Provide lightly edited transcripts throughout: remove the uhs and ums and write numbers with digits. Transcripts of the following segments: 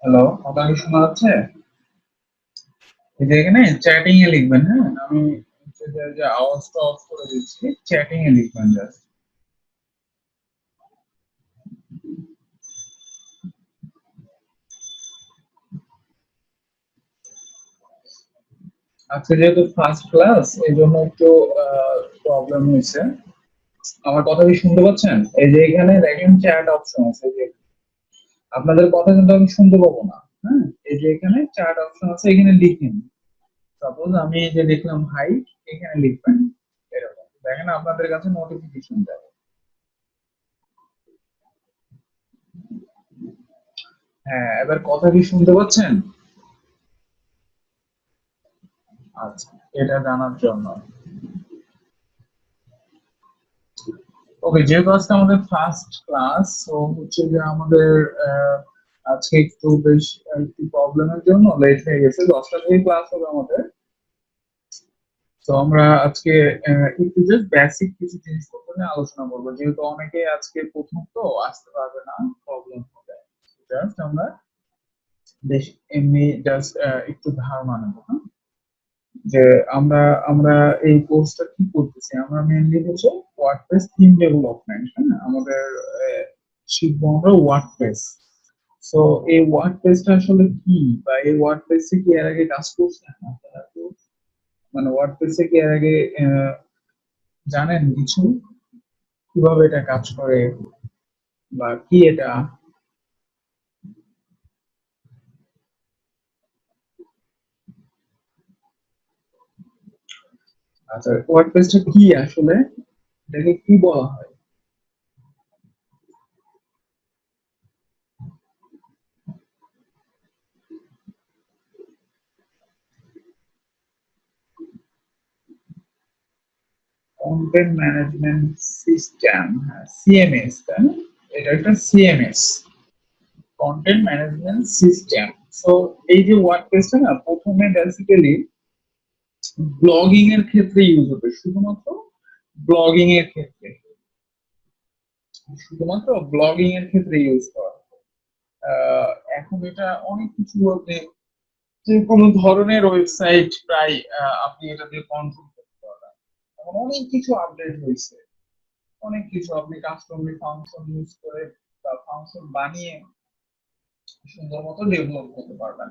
Hello, আপনাকে শোনা যাচ্ছে? এই যে এখানে চ্যাটিং এ লিখবেন, হ্যাঁ? আমি হচ্ছে যে আওয়াজটা অফ করে দিচ্ছি, চ্যাটিং এ লিখবেন জাস্ট। আজকে যেহেতু ফার্স্ট ক্লাস এই জন্য একটু প্রবলেম হয়েছে। আমার কথা কি শুনতে পাচ্ছেন? এই যে এখানে দেখেন চ্যাট অপশন আছে, এই যে আপনাদের কথা কিন্তু আমি শুনতে পাবো না। হ্যাঁ, এই যে এখানে চ্যাট অপশন আছে, এখানে লিখেন। সাপোজ আমি এই যে লিখলাম হাই, এখানে লিখবেন এরকম। দেখেন আপনাদের কাছে নোটিফিকেশন যাবে। হ্যাঁ, এবার কথা কি শুনতে পাচ্ছেন? আচ্ছা, এটা জানার জন্য। ওকে, যেহেতু আজকে আমাদের ফার্স্ট ক্লাস, তো হচ্ছে যে আমাদের আহ, আজকে একটু বেশ একটু প্রবলেমের জন্য লেট হয়ে গেছে। 10টা থেকে ক্লাস হবে আমাদের। তো আমরা আজকে একটু জাস্ট বেসিক কিছু জিনিসপত্র নিয়ে আলোচনা করবো, যেহেতু অনেকে আজকে প্রথম তো আসতে পারবে না, প্রবলেম হবে। জাস্ট আমরা বেশ এমনি জাস্ট একটু ধারণা নেবো, হ্যাঁ? যে আমরা আমরা এই কোর্সটা কি করতেছি, আমরা মেইনলি হচ্ছে ওয়ার্ডপ্রেস থিম ডেভেলপমেন্ট, হ্যাঁ? আমাদের শিখবো আমরা ওয়ার্ডপ্রেস। সো এই ওয়ার্ডপ্রেসটা আসলে কি, বা এই ওয়ার্ডপ্রেসে কি এর আগে কাজ করছেন আপনারা? তো মানে ওয়ার্ডপ্রেসে কি এর আগে আহ, জানেন কিছু, কিভাবে এটা কাজ করে বা কি এটা? আচ্ছা, ওয়ার্ডপ্রেসটা কি আসলে, এটাকে কি বলা হয়? কন্টেন্ট ম্যানেজমেন্ট সিস্টেম, হ্যাঁ, সিএমএস, তাই না? এটা একটা CMS, content management system. So এই যে ওয়ার্ডপ্রেসটা না, প্রথমে বেসিক্যালি ব্লগিং এর ক্ষেত্রে ইউজ হতো, শুধুমাত্র ব্লগিং এর ক্ষেত্রে, শুধুমাত্র ব্লগিং এর ক্ষেত্রে ইউজ করা হতো। আহ, এখন এটা অনেক কিছু, আপনি যে কোনো ধরনের ওয়েবসাইট প্রায় আপনি এটা দিয়ে কন্ট্রোল করতে পারবেন। এখন অনেক কিছু আপডেট হয়েছে, অনেক কিছু আপনি কাস্টমার ফাংশন ইউজ করে বা ফাংশন বানিয়ে সুন্দর মতো ডেভেলপ করতে পারবেন।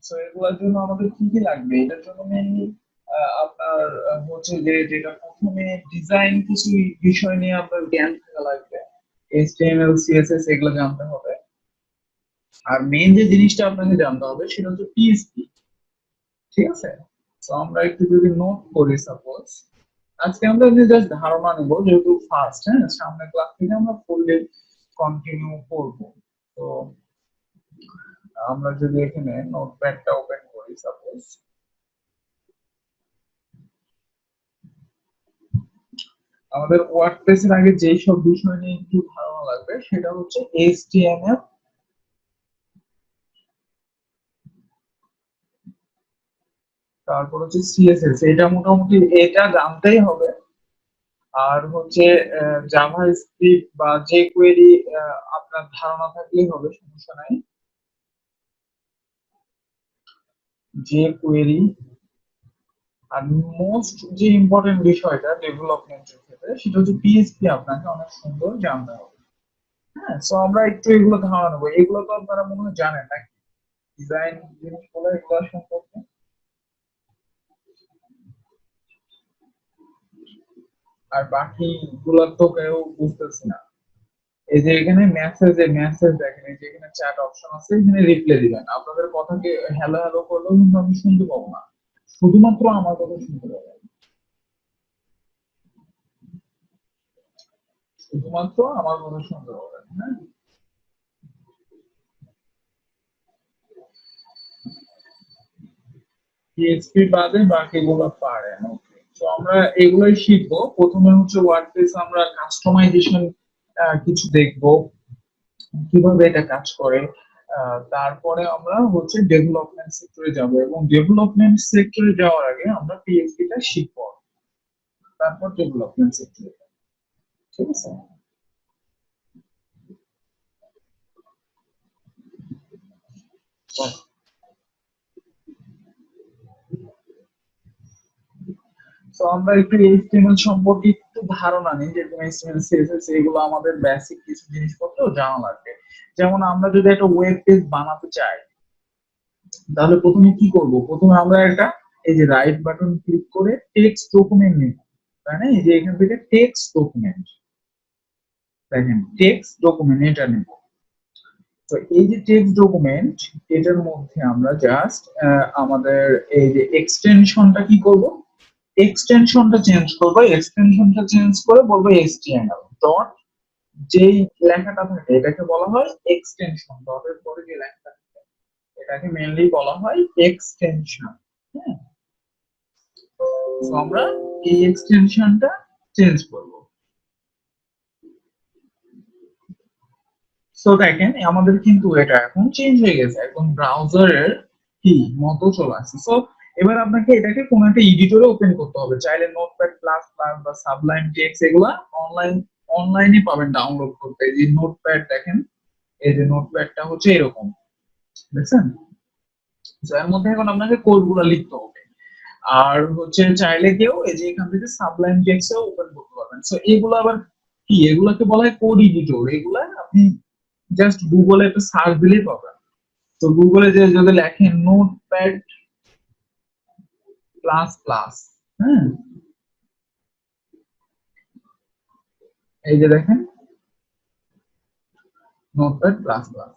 সো এগুলোর জন্য আমাদের কি কি লাগবে, এটার জন্য মেইনলি আপনার হচ্ছে যে যেটা প্রথমে ডিজাইন কিছু বিষয় নিয়ে আপনার জ্ঞান থাকা লাগবে। এইচটিএমএল সিএসএস এগুলো জানতে হবে। আর মেইন যে জিনিসটা আপনাকে জানতে হবে সেটা হচ্ছে পিএইচপি। ঠিক আছে? তো আমরা একটু যদি নোট করি, সাপোজ আজকে আমরা জাস্ট ধারণা নেব, যেহেতু ফার্স্ট, হ্যাঁ, সামনের ক্লাস থেকে আমরা ফুললি কন্টিনিউ করব। তো আমরা যদি এখানে নোটপ্যাডটা ওপেন করি, সাপোজ আমাদের ওয়ার্ডপ্রেসের আগে যেই সব বিষয় নিয়ে একটু ধারণা লাগবে সেটা হচ্ছে এইচটিএমএল, তারপর হচ্ছে সিএসএস, এটা মোটামুটি এটা জানতেই হবে। আর হচ্ছে জাভা স্ক্রিপ্ট বা যে কোয়েরি আপনার ধারণা থাকলেই হবে, সমস্যা নাই। যে কোয়েরি, আর মোস্ট যে ইম্পর্টেন্ট বিষয়টা ডেভেলপমেন্টের ক্ষেত্রে সেটা হচ্ছে পিএইচপি আপনাকে অনেক সুন্দর জানতে হবে। হ্যাঁ, তো আমরা একটু এগুলো ধারণা নেবো, এগুলো তো আপনারা মনে হয় জানেন নাকি, ডিজাইন জিনিসগুলো এগুলো সম্পর্কে। আর বাকি গুলো তো কেউ বুঝতেছি না। এই যে এখানে মেসেজ দেখেন, এই যে এখানে চ্যাট অপশন আছে, এখানে রিপ্লাই দিবেন। আপনাদের কথাকে হ্যালো হ্যালো করলেও কিন্তু আমি শুনতে পাবো না, শুধুমাত্র আমার কথা শুনতে পাবো, শুধুমাত্র আমার কথা শুনতে পাবেন, হ্যাঁ? পিএইচপি বাদে বাকিগুলো পারেন, ওকে। তো আমরা এগুলোই শিখবো। প্রথমে হচ্ছে ওয়ার্ডপ্রেস আমরা কাস্টমাইজেশন কিছু দেখবো কিভাবে এটা কাজ করে। তারপরে আমরা হচ্ছে ডেভেলপমেন্ট সেক্টরে যাব, এবং ডেভেলপমেন্ট সেক্টরে যাওয়ার আগে আমরা পিএইচপি টা শিখবো, তারপর ডেভেলপমেন্ট সেক্টরে। ঠিক আছে। তো আমরা একটু এইচটিএমএল সম্পর্কে একটু ধারণা নিই, যেরকম এইচটিএমএল সিএসএস এগুলো আমাদের বেসিক কিছু জিনিসপত্র জানা লাগবে। যেমন আমরা যদি একটা ওয়েব পেজ বানাতে চাই, তাহলে প্রথমে কি করব? প্রথমে আমরা একটা এই যে রাইট বাটন ক্লিক করে টেক্সট ডকুমেন্ট নিব, তাই না? এই যে এখান থেকে টেক্সট ডকুমেন্ট, দেখেন টেক্সট ডকুমেন্ট এটা নিব। তো এই যে টেক্সট ডকুমেন্ট, এটার মধ্যে আমরা জাস্ট আমাদের এই যে এক্সটেনশনটা কি করব? এক্সটেনশনটা চেঞ্জ করব, এক্সটেনশনটা চেঞ্জ করে বলবো HTML ডট, যেই লেখাটা থাকে এটাকে বলা হয় এক্সটেনশন, ডটের পরে যে লেখাটা থাকে এটাকে মেইনলি বলা হয় এক্সটেনশন। হ্যাঁ, তো আমরা এই এক্সটেনশনটা চেঞ্জ করব। সো দেখেন আমাদের কিন্তু এটা এখন চেঞ্জ হয়ে গেছে, এখন ব্রাউজারের কি মতো চলে আসছে। সো এবার আপনাকে এটাকে কোন একটা এডিটরে ওপেন করতে হবে, চাইলে নোটপ্যাড প্লাস প্লাস বা সাবলাইম টেক্সট এগুলা অনলাইনে পাবেন ডাউনলোড করতে। এই যে নোটপ্যাড দেখেন, এই যে নোটপ্যাডটা হচ্ছে এরকম, দেখছেন? তো এর মধ্যে এখন আপনাকে কোড গুলো লিখতে হবে। আর হচ্ছে চাইলে কেউ এই যে এখান থেকে সাবলাইম টেক্সটও ওপেন করতে পারবেন। সো এগুলো আবার কি, এগুলাকে বলা হয় কোড এডিটর। এগুলা আপনি জাস্ট গুগলে একটা সার্চ দিলেই পাবেন। তো গুগলে যে যদি লেখেন নোটপ্যাড প্লাস প্লাস, হ্যাঁ, এই যে দেখেন নোটপ্যাড প্লাস প্লাস।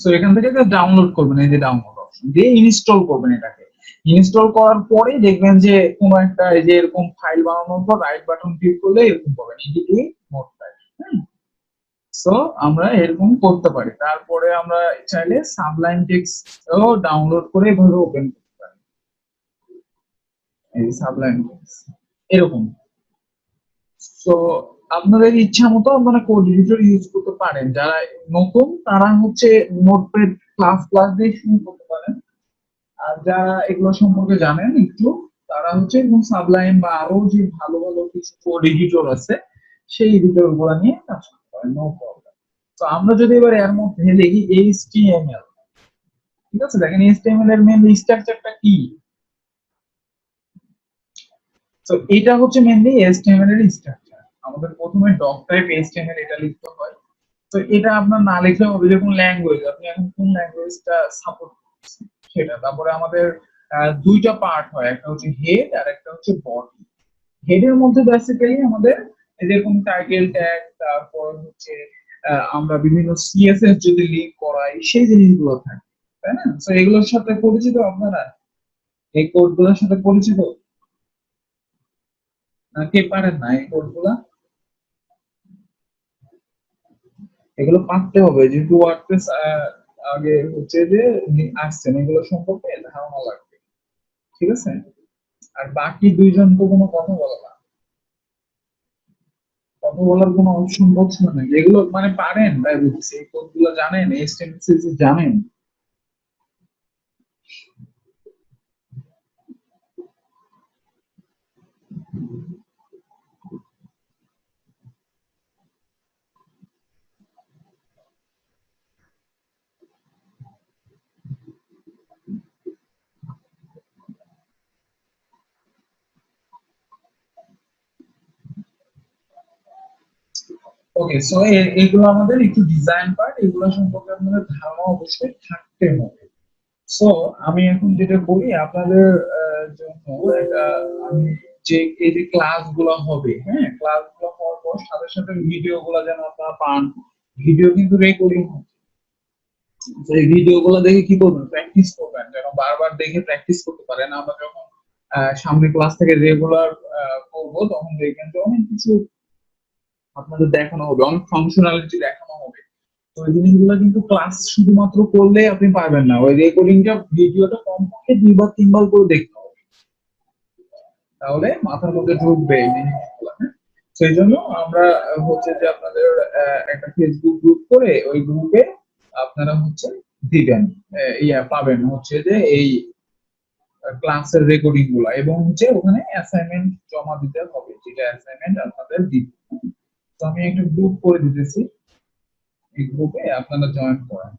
সো এখান থেকে ডাউনলোড করবেন, এই যে ডাউনলোড অপশন দিয়ে ইনস্টল করবেন। এটাকে ইনস্টল করার পরে দেখবেন যে কোনো একটা এই যে এরকম ফাইল বানানোর পর রাইট বাটন ক্লিক করলে এরকম পাবেন এডিটিং নোটপ্যাড। সো আমরা এরকম করতে পারি। তারপরে আমরা চাইলে সাবলাইম টেক্সট ও ডাউনলোড করে এভাবে ওপেন করতে পারি, এই সাবলাইম টেক্সট এরকম। তো আপনাদের ইচ্ছা মতো আপনারা কোড এডিটর ইউজ করতে পারেন। যারা নতুন তারা হচ্ছে নোটপ্যাড প্লাস প্লাস দিয়ে শুরু করতে পারেন, আর যারা এগুলো সম্পর্কে জানেন একটু, তারা হচ্ছে এবং সাবলাইম বা আরো যে ভালো ভালো কিছু কোড এডিটর আছে সেই এডিটর গুলা নিয়ে কাজ করতে পারেন, নো প্রবলেম। তো আমরা যদি এবার এর মধ্যে লিখি HTML, ঠিক আছে? দেখেন HTML এর মেইন স্ট্রাকচারটা কি। তো এটা হচ্ছে মেইনলি HTML এর স্ট্রাকচার। আমাদের প্রথমে ডক টাইপ HTML এটা লিখতে হয়। তো এটা আপনার না লিখলে হবে যে কোন ল্যাঙ্গুয়েজ, আপনি এখন কোন ল্যাঙ্গুয়েজটা সাপোর্ট করছেন সেটা। তারপরে আমাদের দুইটা পার্ট হয়, একটা হচ্ছে হেড আর একটা হচ্ছে বডি। হেডের মধ্যে বেসিক্যালি আমাদের যেরকম টাইটেল ট্যাগ, তারপর হচ্ছে আমরা বিভিন্ন CSS যদি লিঙ্ক করাই সেই জিনিসগুলো থাকে, তাই না? তো এগুলোর সাথে পরিচিত আপনারা, এই কোডগুলোর সাথে পরিচিত কে পারেন না এই কোডগুলা? এগুলো পারতে হবে, যেহেতু ওয়ার্ডপ্রেস আগে হচ্ছে যে আসছেন, এগুলো সম্পর্কে ধারণা লাগবে। ঠিক আছে। আর বাকি দুইজন তো কোনো কথা বলে না, কথা বলার কোনো অপশন বলছে না নাকি? এগুলো মানে পারেন তাই বুঝছি, এই কোডগুলো জানেন, HTML জানেন। ওকে, সো এগুলো আমাদের একটু ডিজাইন পার্ট, এগুলো সম্পর্কে আপনাদের ধারণা অবশ্যই থাকতে হবে। সো আমি এখন যেটা করি আপনাদের জন্য, এটা আমি যে এই যে ক্লাস গুলো হবে, হ্যাঁ, ক্লাস গুলো হওয়ার পর সাথে সাথে ভিডিও গুলো যেন আপনারা পান। ভিডিও কিন্তু রেকর্ডিং হচ্ছে, এই ভিডিও গুলো দেখে কি করবেন, প্র্যাকটিস করবেন, যেন বারবার দেখে প্র্যাকটিস করতে পারেন। আমরা যখন সামনে ক্লাস থেকে রেগুলার করবো তখন দেখবেন যে অনেক কিছু আপনাদের দেখানো হবে, অনেক ফাংশনালিটি দেখানো হবে। তো ওই জিনিসগুলো কিন্তু ক্লাস শুধুমাত্র করলে আপনি পারবেন না, ওই রেকর্ডিংটা ভিডিওটা কমপক্ষে 2 বার 3 বার করে দেখতে হবে, তাহলে মাথার মধ্যে ঢুকবে এই জিনিসগুলো। হ্যাঁ? সেই জন্য আমরা হচ্ছে যে আপনাদের একটা ফেসবুক গ্রুপ করে ওই গ্রুপে আপনারা হচ্ছে দিবেন, ইয়া পাবেন হচ্ছে যে এই ক্লাসের রেকর্ডিং গুলা, এবং হচ্ছে ওখানে অ্যাসাইনমেন্ট জমা দিতে হবে, যেটা অ্যাসাইনমেন্ট আপনাদের দিবে। তো আমি একটা গ্রুপ করে দিতেছি, এই গ্রুপে আপনারা জয়েন করেন।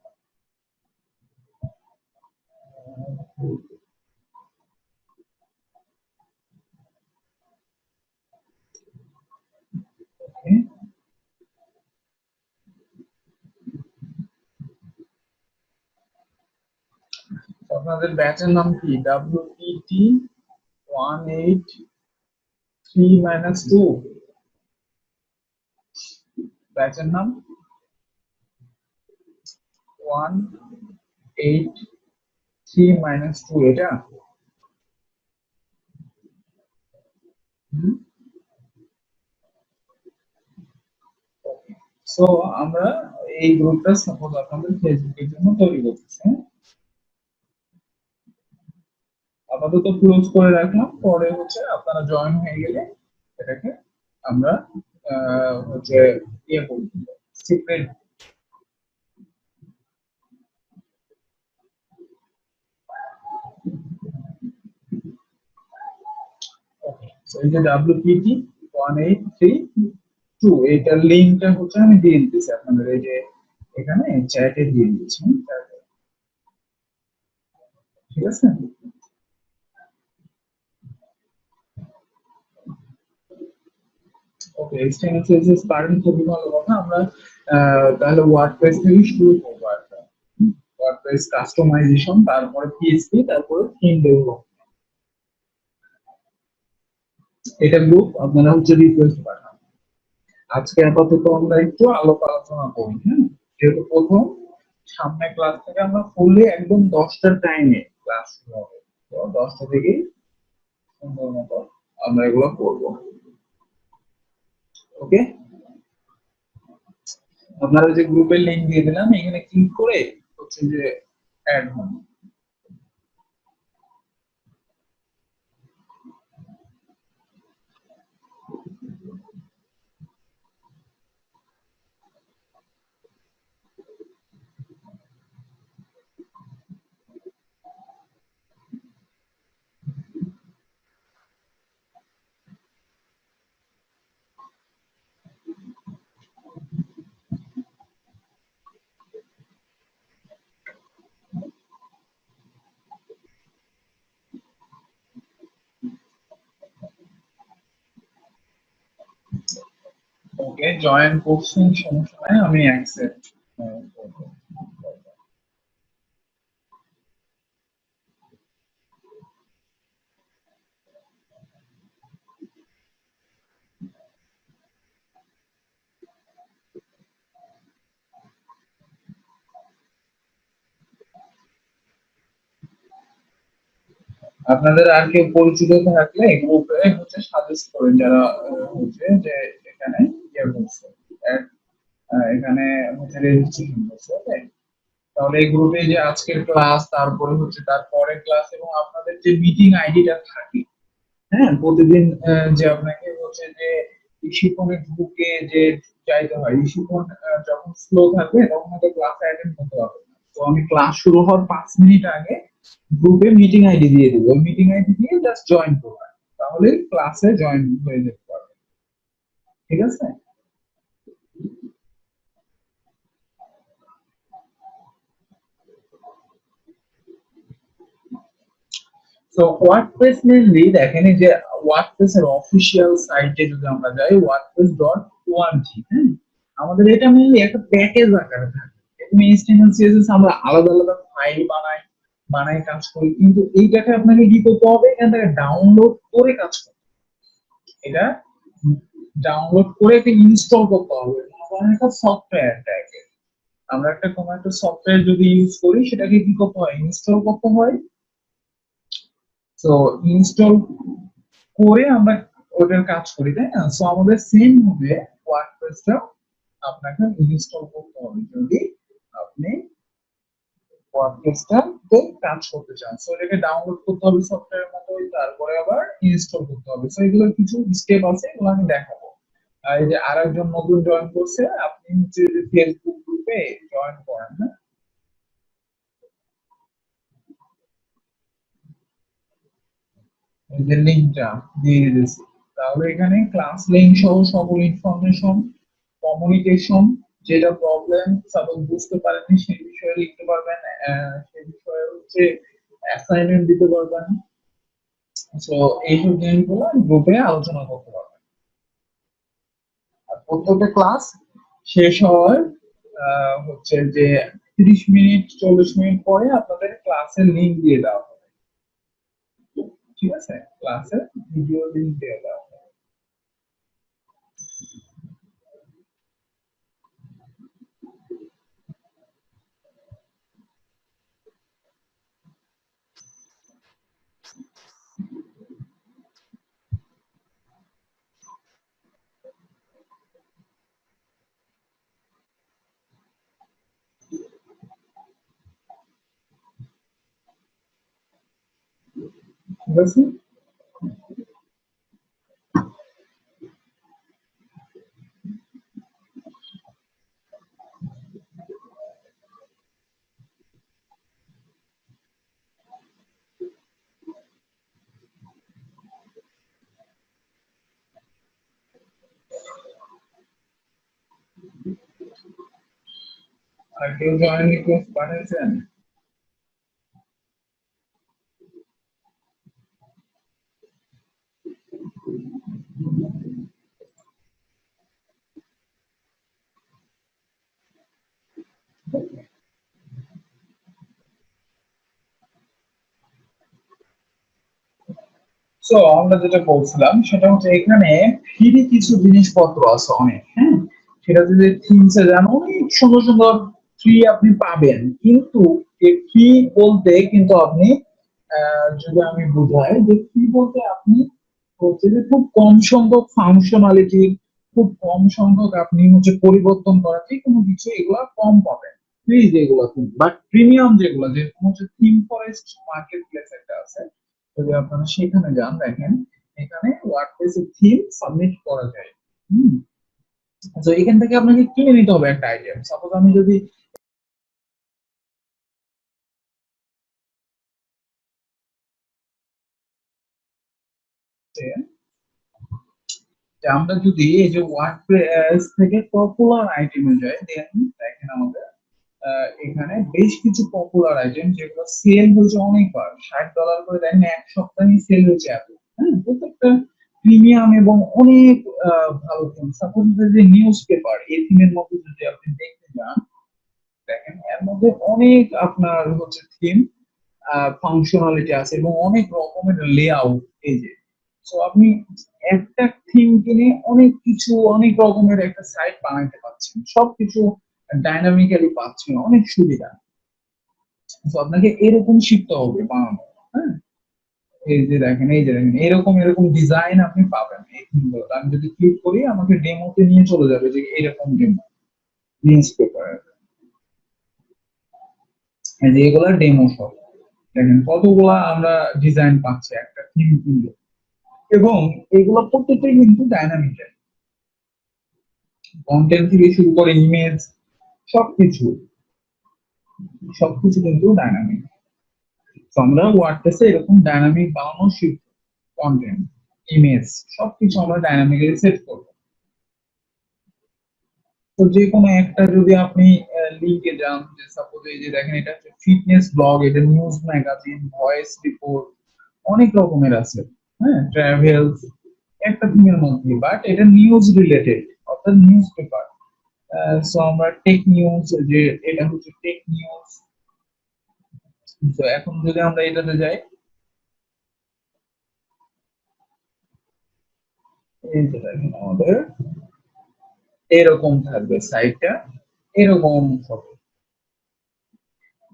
Okay? তো আপনাদের ব্যাচের নাম কি? WPT 183-2 ব্যাচের নাম 183-2, এটা সো আমরা এই গ্রুপটা সাপোজ আপনাদের ফেসবুকের জন্য তৈরি করতেছি, হ্যাঁ? আপাতত ক্লোজ করে রাখলাম, পরে হচ্ছে আপনারা জয়েন হয়ে গেলে এটাকে আমরা হচ্ছে ইয়ে করব, সিক্রেট। এই যে WPT 183-2 এইটার লিঙ্কটা হচ্ছে আমি দিয়ে দিতেছি আপনাদের, এই যে এখানে চ্যাটে দিয়ে দিচ্ছি, chat-এ। ঠিক আছে? ওকে, এইচটিএমএল সিএসএস পারেন, খুবই ভালো কথা। আমরা তাহলে ওয়ার্ডপ্রেস থেকে শুরু করবো একটা, ওয়ার্ডপ্রেস কাস্টমাইজেশন, তারপরে পিএইচপি, তারপরে থিম ডেভেলপমেন্ট। এটা গ্রুপ আপনারা হচ্ছে রিকোয়েস্ট পাঠান। আজকে আপাতত আমরা একটু আলোচনা করি, হ্যাঁ? যেহেতু প্রথম, সামনে ক্লাস থেকে আমরা ফুললি একদম 10টার টাইমে ক্লাস শুরু হবে, তো 10টা থেকেই সুন্দর মতো আমরা এগুলো করবো। ওকে, আপনারা যে গ্রুপের লিংক দিয়ে দিলাম, এখানে ক্লিক করে হচ্ছে যে অ্যাড হন। ওকে, জয়েন করছেন, সমস্যা নাই, আমি অ্যাকসেপ্ট করবো। আপনাদের আর কেউ পরিচিত থাকলে গ্রুপে হচ্ছে সাজেস্ট করেন, যারা হচ্ছে যে এখানে ইয়ে করছে, এখানে হচ্ছে রেজিস্ট্রেশন করছে। ওকে, তাহলে এই গ্রুপে যে আজকের ক্লাস, তারপরে হচ্ছে তারপরে ক্লাস, এবং আপনাদের যে মিটিং আইডিটা থাকে, হ্যাঁ, প্রতিদিন যে আপনাকে হচ্ছে যে শিপনের ঢুকে যে চাইতে হয়, শিপন যখন স্লো থাকবে তখন হয়তো ক্লাস অ্যাটেন্ড করতে পারবে না। তো আমি ক্লাস শুরু হওয়ার 5 মিনিট আগে গ্রুপে মিটিং আইডি দিয়ে দেবো, ওই মিটিং আইডি দিয়ে জাস্ট জয়েন করবেন, তাহলে ক্লাসে জয়েন হয়ে যেতে পারবে। ঠিক আছে? তো ওয়ার্ডপ্রেস মেইনলি দেখেন, এই যে ওয়ার্ডপ্রেস এর অফিসিয়াল সাইটে যদি আমরা যাই, wordpress.org, হ্যাঁ, আমাদের এটা মেইনলি একটা প্যাকেজ আকারে থাকে। এখানে এইচটিএমএল সিএসএস আমরা আলাদা আলাদা ফাইল বানাই কাজ করি, কিন্তু এইটাকে আপনাকে কি করতে হবে? এখান থেকে ডাউনলোড করে কাজ করতে হবে। এটা ডাউনলোড করে এটা ইনস্টল করতে হবে, মনে করেন একটা সফটওয়্যার টাইপে। আমরা একটা কোনো একটা সফটওয়্যার যদি ইউজ করি, সেটাকে কি করতে হয়? ইনস্টল করতে হয়। তো ইনস্টল করে আমরা ওটার কাজ করি, তাই না? সো আমাদের সেম ভাবে ওয়ার্ডপ্রেসটা আপনাকে ইনস্টল করতে হবে, যদি আপনি ওয়ার্ডপ্রেসটাতে কাজ করতে চান। সো এটাকে ডাউনলোড করতে হবে সফটওয়্যারের মতোই, তারপরে আবার ইনস্টল করতে হবে। সো এগুলোর কিছু স্টেপ আছে, এগুলো আমি দেখাবো। আর এই যে আরেকজন নতুন জয়েন করছে, আপনি হচ্ছে যে ফেসবুক গ্রুপে জয়েন করেন, হ্যাঁ, এই যে লিঙ্কটা দিয়ে দিয়েছি। তাহলে এখানে ক্লাস লিঙ্ক সহ সকল ইনফরমেশন, কমিউনিকেশন, যেটা প্রবলেম সাপোজ বুঝতে পারেননি সেই বিষয়ে লিখতে পারবেন, সেই বিষয়ে হচ্ছে অ্যাসাইনমেন্ট দিতে পারবেন। তো এইসব জিনিসগুলো গ্রুপে আলোচনা করতে পারবেন। আর প্রত্যেকটা ক্লাস শেষ হওয়ার হচ্ছে যে 30 মিনিট 40 মিনিট পরে আপনাদের ক্লাসের লিঙ্ক দিয়ে দেওয়া হবে। ঠিক আছে, ক্লাসের ভিডিও লিঙ্ক দিয়ে দেওয়া হবে। ঠিক আছে। আর কেউ জয়েন রিকোয়েস্ট পাঠিয়েছেন? সো আমরা যেটা বলছিলাম সেটা হচ্ছে এখানে ফ্রি কিছু জিনিসপত্র আছে অনেক, হ্যাঁ, সেটা যদি থিমসে যান অনেক সুন্দর সুন্দর ফ্রি আপনি পাবেন, কিন্তু ফ্রি বলতে কিন্তু আপনি যদি আমি বুঝাই যে ফ্রি বলতে আপনি হচ্ছে যে খুব কম সংখ্যক ফাংশনালিটি, খুব কম সংখ্যক আপনি হচ্ছে পরিবর্তন করা যে কোনো কিছু এগুলা কম পাবেন ফ্রি যেগুলো, বাট প্রিমিয়াম যেগুলো, যেরকম হচ্ছে থিম ফরেস্ট মার্কেট প্লেস একটা আছে, যদি আপনারা সেখানে যান দেখেন এখানে ওয়ার্ডপ্রেস এর থিম সাবমিট করা যায়। হুম, তো এখান থেকে আপনাকে কিনে নিতে হবে একটা আইটেম। সাপোজ আমি যদি যে আমরা যদি এই যে ওয়ার্ডপ্রেস থেকে পপুলার আইটেমে যাই, দেখেন আমাদের এখানে বেশ কিছু পপুলার আইটেম যেগুলো সেল হয়েছে অনেকবার, $60 করে দেখেন এক সপ্তাহে সেল হয়েছে এত। হ্যাঁ, প্রত্যেকটা প্রিমিয়াম এবং অনেক ভালো থিম। সাপোজ যে নিউজ পেপার এই থিমের মধ্যে যদি আপনি দেখতে যান, দেখেন এর মধ্যে অনেক আপনার হচ্ছে থিম ফাংশনালিটি আছে এবং অনেক রকমের লেআউট। এই যে সো আপনি একটা থিম কিনে অনেক কিছু অনেক রকমের একটা সাইট বানাইতে পারছেন, সবকিছু ডাইনামিক্যালি পাচ্ছেন, অনেক সুবিধা। তো আপনাকে এরকম শিখতে হবে বানানো। হ্যাঁ, এই যে দেখেন এরকম এরকম ডিজাইন আপনি পাবেন এই থিমগুলো। আমি যদি ক্লিক করি আমাকে ডেমোতে নিয়ে চলে যাবে যে এরকম ডেমো নিউজ পেপার, এই যে এগুলা ডেমো সব। দেখেন কতগুলা আমরা ডিজাইন পাচ্ছি একটা থিম কিনলে, এবং এগুলো প্রত্যেকটাই কিন্তু ডাইনামিক, কন্টেন্ট থেকে শুরু করে ইমেজ, সবকিছু সবকিছু কিন্তু ডাইনামিক। তো আমরা ওয়ার্ডপ্রেসে এরকম ডাইনামিক বানানো শিখব, কন্টেন্ট, ইমেজ, সবকিছু আমরা ডাইনামিক্যালি সেট করব। তো যে কোনো একটা যদি আপনি লিঙ্কে যান, যে সাপোজ এই যে দেখেন এটা হচ্ছে ফিটনেস ব্লগ, এটা নিউজ ম্যাগাজিন, ভয়েস রিপোর্ট, অনেক রকমের আছে। হ্যাঁ, ট্রাভেলস, একটা থিমের মধ্যে, বাট এটা নিউজ রিলেটেড, অর্থাৎ নিউজ পেপার। সো আমরা টেক নিউজ, যে এটা হচ্ছে টেক নিউজ। তো এখন যদি আমরা এটাতে যাই, এই যে দেখেন আমাদের এরকম থাকবে সাইটটা, এরকম হবে।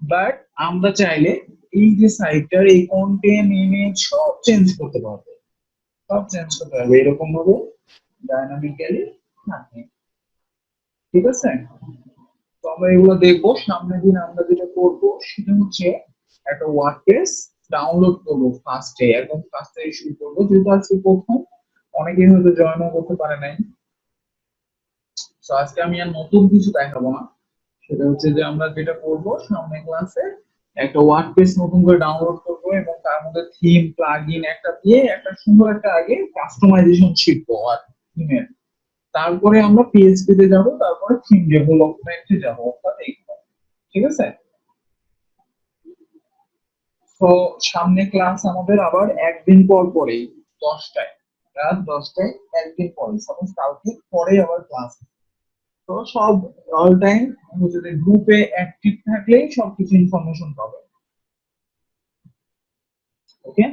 বাট আমরা চাইলে এই যে সাইটটার এই কন্টেন্ট ইমেজ সব চেঞ্জ করতে পারবো, সব চেঞ্জ করতে পারবো এরকম ভাবে ডাইনামিক্যালি থাকে। ঠিক আছে, তো আমরা এগুলো দেখবো সামনের দিন। আমরা যেটা করবো সেটা হচ্ছে একটা ওয়ার্ডপ্রেস ডাউনলোড করবো ফার্স্টে, একদম ফার্স্টে শুরু করবো, যেহেতু আজকে প্রথম, অনেকেই হয়তো জয়েনও করতে পারে নাই। তো আজকে আমি আর নতুন কিছু দেখাবো না, সেটা হচ্ছে যে আমরা যেটা করব সামনে ক্লাসে একটা ওয়ার্ডপ্রেস নতুন করে ডাউনলোড করব এবং তার মধ্যে থিম প্লাগইন একটা দিয়ে একটা সুন্দর একটা আগে কাস্টমাইজেশন শিখবো আর থিমের। তারপরে আমরা পিএইচপি তে যাব, তারপরে থিম ডেভেলপমেন্টে যাব, অর্থাৎ এইগুলো। ঠিক আছে? তো সামনে ক্লাস আমাদের আবার একদিন পর পরেই 10টায়, রাত 10টায়, একদিন পরে, সাপোজ কালকে পরে আবার ক্লাস। তো সব অল টাইম যদি গ্রুপে অ্যাক্টিভ থাকলেই সবকিছু ইনফরমেশন পাবে। ওকে?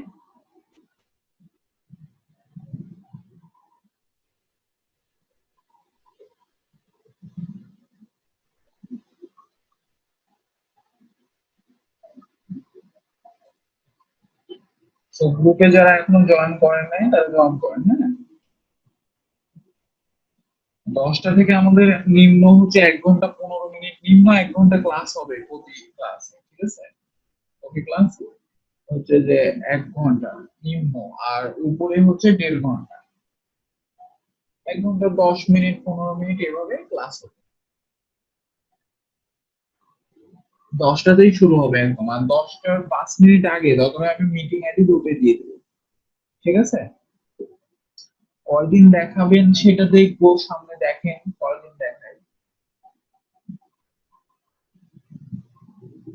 তো গ্রুপে যারা এখনো জয়েন করেন নাই তারা জয়েন করেন, হ্যাঁ। 10টা থেকে আমাদের নিম্ন হচ্ছে 1 ঘন্টা 15 মিনিট, নিম্ন 1 ঘন্টা ক্লাস হবে প্রতি ক্লাসে। ঠিক আছে? প্রতি ক্লাস হচ্ছে যে 1 ঘন্টা নিম্ন, আর উপরে হচ্ছে 1.5 ঘন্টা। 1 ঘন্টা 10 মিনিট 15 মিনিট এভাবে ক্লাস হবে। 10টাতেই শুরু হবে একদম, আর 10টার 5 মিনিট আগে তখন আমি মিটিং আইডি গ্রুপে দিয়ে দেবো। ঠিক আছে? কয়দিন দেখাবেন সেটা দেখবো, সামনে দেখেন কয়দিন দেখাই।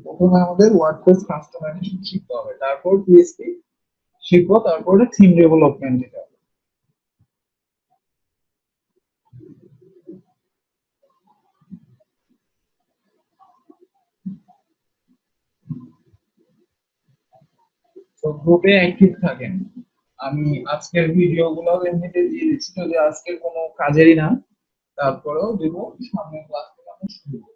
প্রথমে আমাদের ওয়ার্ডপ্রেস কাস্টমাইজেশন শিখতে হবে, তারপর পিএসপি শিখবো, তারপরে থিম ডেভেলপমেন্টে যাবো। তো গ্রুপে অ্যাক্টিভ থাকেন। আমি আজকের ভিডিও গুলো এমনিতে দিয়ে দিচ্ছি, যদি আজকের কোনো কাজেরই না, তারপরেও দিব। সামনে ক্লাস থেকে আমরা শুরু করবো।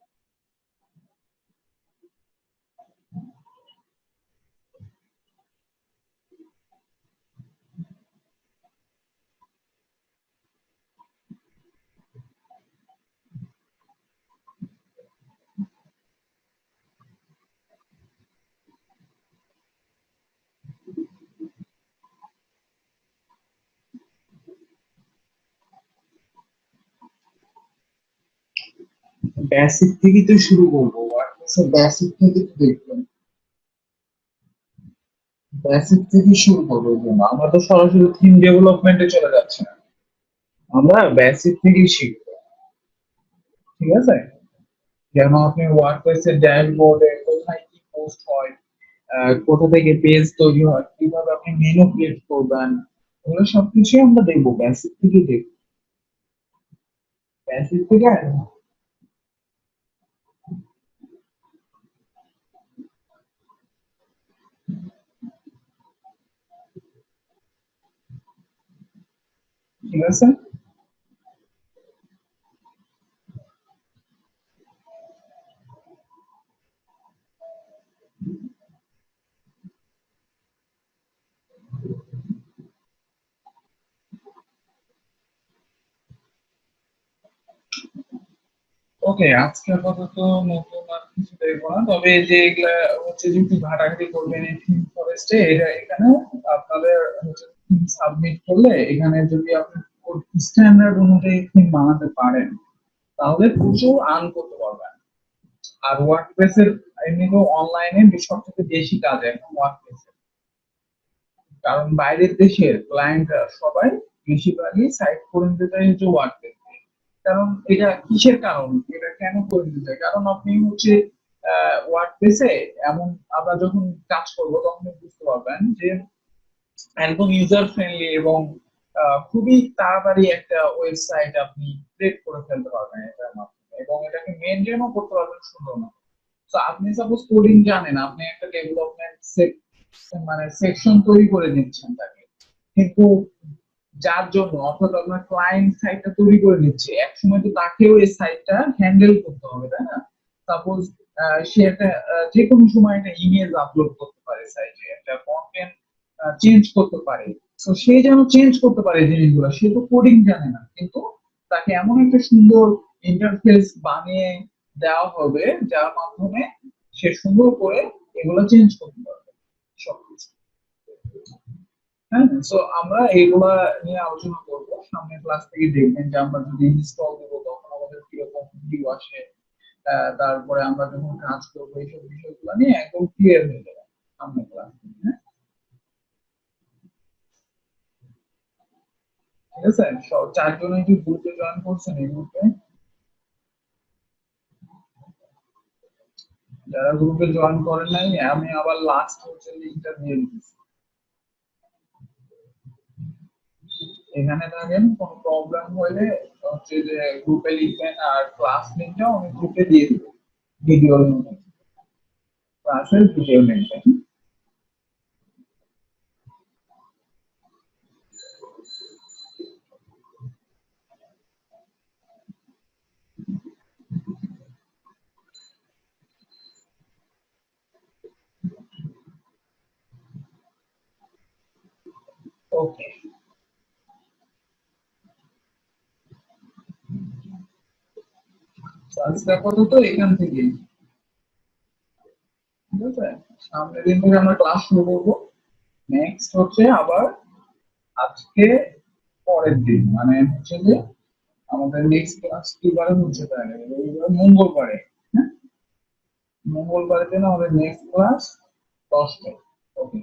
বেসিক থেকে তো শুরু করবো, ওয়ার্ডপ্রেসের বেসিক থেকে তো দেখবেন। বেসিক থেকে শুরু করবো, এই জন্য আমরা তো সরাসরি থিম ডেভেলপমেন্টে চলে যাচ্ছি না, আমরা বেসিক থেকেই শিখবো। ঠিক আছে? যেন আপনি ওয়ার্ডপ্রেসের ড্যাশবোর্ডে কোথায় কি পোস্ট হয়, কোথা থেকে পেজ তৈরি হয়, কিভাবে আপনি মেনু ক্রিয়েট করবেন, এগুলো সবকিছুই আমরা দেখবো, বেসিক থেকে দেখবো। বেসিক থেকে ঠিক আছে? ওকে, আজকে আপাতত নতুন আর কিছু দেখবো না, তবে এই যে এগুলা হচ্ছে যে একটু ঘাটাঘাটি করবেন এই থিম ফরেস্টে, এটা এখানে আপনাদের হচ্ছে থিম সাবমিট করলে, এখানে যদি আপনি স্ট্যান্ডার্ড অনুযায়ী থিম বানাতে পারেন তাহলে প্রচুর আর্ন করতে পারবেন। আর ওয়ার্ডপ্রেসের এমনিতেও অনলাইনে সব থেকে বেশি কাজ এখন ওয়ার্ডপ্রেসের, কারণ বাইরের দেশের ক্লায়েন্টরা সবাই বেশিরভাগই সাইট করে নিতে চায় হচ্ছে ওয়ার্ডপ্রেস। কারণ এটা কিসের কারণ, এটা কেন করে নিতে চায়, কারণ আপনি হচ্ছে ওয়ার্ডপ্রেসে এমন, আমরা যখন কাজ করবো তখন আপনি বুঝতে পারবেন যে একদম ইউজার ফ্রেন্ডলি এবং খুবই তাড়াতাড়ি একটা ওয়েবসাইট আপনি ক্রিয়েট করে ফেলতে পারবেন এটার মাধ্যমে, এবং এটাকে মেনটেনও করতে পারবেন সুন্দর মতো। তো আপনি সাপোজ কোডিং জানেন, আপনি একটা ডেভেলপমেন্ট মানে সেকশন তৈরি করে দিচ্ছেন তাকে, কিন্তু যার জন্য, অর্থাৎ আপনার ক্লায়েন্ট সাইটটা তৈরি করে দিচ্ছে, এক সময় তো তাকেও এই সাইটটা হ্যান্ডেল করতে হবে, তাই না? সাপোজ সে একটা যে কোনো সময় একটা ইমেজ আপলোড করতে পারে সাইটে, একটা কন্টেন্ট চেঞ্জ করতে পারে। তো সে যেন চেঞ্জ করতে পারে জিনিসগুলো, সে তো কোডিং জানে না, কিন্তু তাকে এমন একটা সুন্দর ইন্টারফেস বানিয়ে দেওয়া হবে যার মাধ্যমে সে সুন্দর করে এগুলো চেঞ্জ করতে পারবে সবকিছু। হ্যাঁ, তো আমরা এইগুলা নিয়ে আলোচনা করবো সামনের ক্লাস থেকে, দেখবেন যে আমরা যদি ইনস্টল দিব তখন আমাদের ভিউ আসে, তারপরে আমরা যখন কাজ করবো এইসব বিষয়গুলো নিয়ে একদম ক্লিয়ার হয়ে যাবে সামনে ক্লাস। হ্যাঁ, ঠিক আছে, সব চারজনে কি গ্রুপে জয়েন করছেন এই গ্রুপে? যারা গ্রুপে জয়েন করেন নাই আমি আবার লাস্ট হচ্ছে লিঙ্কটা দিয়ে দিচ্ছি, এখানে থাকেন, কোনো প্রবলেম হলে হচ্ছে যে গ্রুপে লিখবেন, আর ক্লাস লিঙ্কটাও আমি গ্রুপে দিয়ে দিব, ভিডিও লিঙ্ক, ক্লাসের ভিডিও লিঙ্কটা। ওকে, আজকে আপাতত এখান থেকে, ঠিক আছে, সামনের দিন থেকে আমরা ক্লাস শুরু করবো। নেক্সট হচ্ছে আবার আজকে পরের দিন, মানে হচ্ছে যে আমাদের নেক্সট ক্লাস কি বারে হচ্ছে, তাহলে রবিবার মঙ্গলবারে। হ্যাঁ, মঙ্গলবারের দিন আমাদের নেক্সট ক্লাস 10টায়। ওকে।